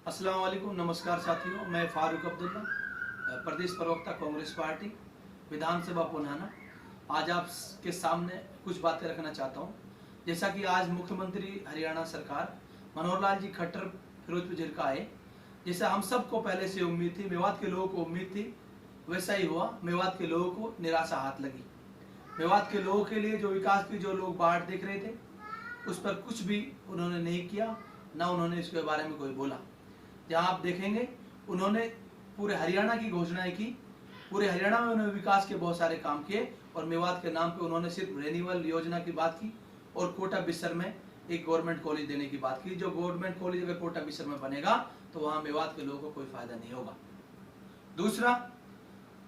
अस्सलाम वालेकुम, नमस्कार साथियों। मैं फारूक अब्दुल्ला, प्रदेश प्रवक्ता कांग्रेस पार्टी, विधानसभा पुनाना। आज आपके सामने कुछ बातें रखना चाहता हूं। जैसा कि आज मुख्यमंत्री हरियाणा सरकार मनोहर लाल जी खट्टर फिरोजपुर जिले का आए, जैसा हम सबको पहले से उम्मीद थी, मेवात के लोगों को उम्मीद थी, वैसा ही हुआ। मेवात के लोगों को निराशा हाथ लगी। मेवात के लोगों के लिए जो विकास की जो लोग बाढ़ देख रहे थे, उस पर कुछ भी उन्होंने नहीं किया, ना उन्होंने इसके बारे में कोई बोला। जहां आप देखेंगे उन्होंने पूरे हरियाणा की घोषणाएं की, पूरे हरियाणा में उन्होंने विकास के बहुत सारे काम किए और मेवात के नाम पे उन्होंने सिर्फ रेन्यूअल योजना की बात की और कोटा बिस्सर में एक गवर्नमेंट कॉलेज देने की बात की। जो गवर्नमेंट कॉलेज अगर कोटा बिस्सर में बनेगा तो वहां मेवात के लोगों को कोई फायदा नहीं होगा। दूसरा,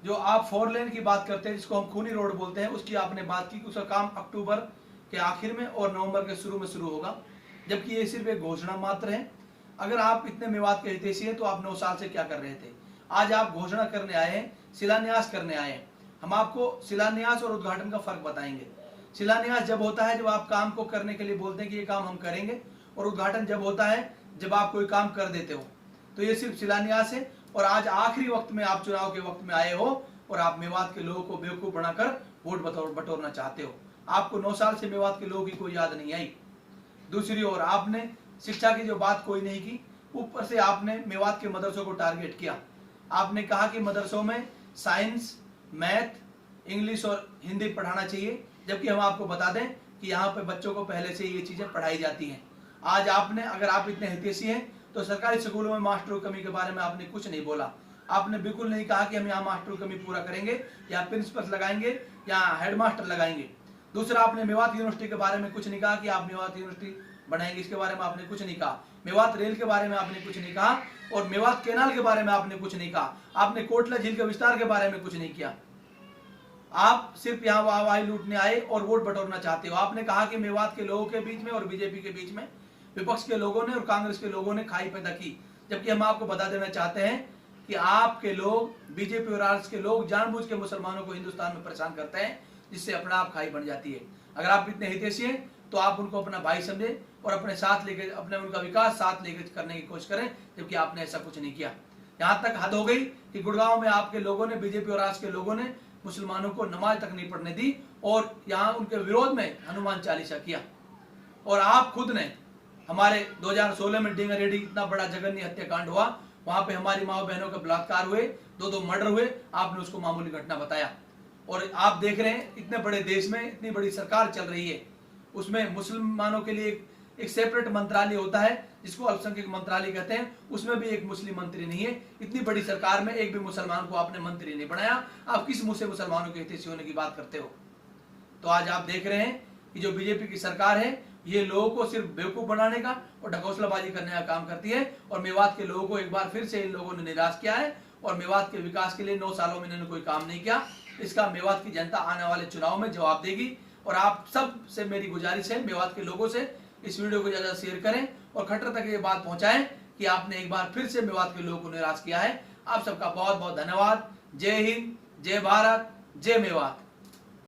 जो आप 4 लेन की बात करते हैं, जिसको हम खूनी रोड बोलते हैं, उसकी आपने बात की। उसका काम अक्टूबर के आखिर में और नवंबर के शुरू में शुरू होगा, जबकि ये सिर्फ एक घोषणा मात्र है। अगर आप इतने मेवात के हितैषी हैं तो आप 9 साल से क्या कर रहे थे? आज आप घोषणा करने आए हैं, शिलान्यास करने आए हैं। हम आपको शिलान्यास और उद्घाटन का फर्क बताएंगे। शिलान्यास जब होता है जब आप काम को करने के लिए बोलते हैं कि ये काम हम करेंगे, और उद्घाटन जब होता है जब आप कोई काम कर देते हो। तो ये सिर्फ शिलान्यास है। और आज आखिरी वक्त में आप चुनाव के वक्त में आए हो और आप मेवात के लोगों को बेवकूफ बनाकर वोट बटोरना चाहते हो। आपको 9 साल से मेवात के लोगों की कोई याद नहीं आई। दूसरी ओर, आपने शिक्षा की जो बात कोई नहीं की, ऊपर से आपने मेवात के मदरसों को टारगेट किया। आपने कहा कि मदरसों में साइंस, मैथ, इंग्लिश और हिंदी पढ़ाना चाहिए, जबकि हम आपको बता दें कि यहाँ पे बच्चों को पहले से ये चीजें पढ़ाई जाती हैं। आज आपने, अगर आप इतने हितैषी हैं, तो सरकारी स्कूलों में मास्टरों की कमी के बारे में आपने कुछ नहीं बोला। आपने बिल्कुल नहीं कहा कि हम यहाँ मास्टरों की कमी पूरा करेंगे, या प्रिंसिपल लगाएंगे, या हेडमास्टर लगाएंगे। दूसरा, आपने मेवात यूनिवर्सिटी के बारे में कुछ नहीं कहा कि आप मेवात यूनिवर्सिटी बनाएंगे, इसके बारे में आपने कुछ नहीं कहा। मेवात रेल के बारे में आपने कुछ नहीं कहा, और मेवात कैनाल के बारे में आपने कुछ नहीं कहा। आपने कोटला झील के विस्तार के बारे में कुछ नहीं किया। आप सिर्फ यहाँ वाहवाही लूटने आए और वोट बटोरना चाहते हो। आपने कहा कि मेवात के लोगों के बीच में और बीजेपी के बीच में विपक्ष के लोगों ने और कांग्रेस के लोगों ने खाई पैदा की, जबकि हम आपको बता देना चाहते हैं कि आपके लोग, बीजेपी और आरएसएस के लोग, जानबूझ के मुसलमानों को हिंदुस्तान में परेशान करते हैं, जिससे अपना आप खाई बन जाती है। अगर आप इतने हितैषी हैं तो आप उनको अपना भाई समझे और अपने साथ लेके, अपने उनका विकास साथ लेके करने की कोशिश करें, जबकि आपने ऐसा कुछ नहीं किया। यहाँ तक हद हो गई कि गुड़गांव में आपके लोगों ने, बीजेपी और आरएसएस के लोगों ने मुसलमानों को नमाज तक नहीं पढ़ने दी और यहाँ उनके विरोध में हनुमान चालीसा किया। और आप खुद ने, हमारे 2016 में डेंगरेडी इतना बड़ा जघन्य हत्याकांड हुआ, वहां पे हमारी माओ बहनों के बलात्कार हुए, 2 मर्डर हुए, आपने उसको मामूली घटना बताया। और आप देख रहे हैं इतने बड़े देश में इतनी बड़ी सरकार चल रही है, उसमें मुसलमानों के लिए एक सेपरेट मंत्रालय होता है जिसको अल्पसंख्यक मंत्रालय कहते हैं, उसमें भी एक मुस्लिम मंत्री नहीं है। इतनी बड़ी सरकार में एक भी मुसलमान को आपने मंत्री नहीं बनाया। आप किस मुंह से मुसलमानों के हितैषी होने की बात करते हो? तो आज आप देख रहे हैं कि जो बीजेपी की सरकार है, ये लोगों को सिर्फ बेवकूफ बनाने का और ढकोसलाबाजी करने का काम करती है। और मेवात के लोगों को एक बार फिर से इन लोगों ने निराश किया है और मेवात के विकास के लिए 9 सालों में इन्होंने कोई काम नहीं किया। इसका मेवात की जनता आने वाले चुनाव में जवाब देगी। और आप सब से मेरी गुजारिश है, मेवात के लोगों से, इस वीडियो को ज्यादा शेयर करें और खट्टर तक ये बात पहुंचाएं कि आपने एक बार फिर से मेवात के लोगों को निराश किया है। आप सबका बहुत बहुत धन्यवाद। जय हिंद, जय भारत, जय मेवात।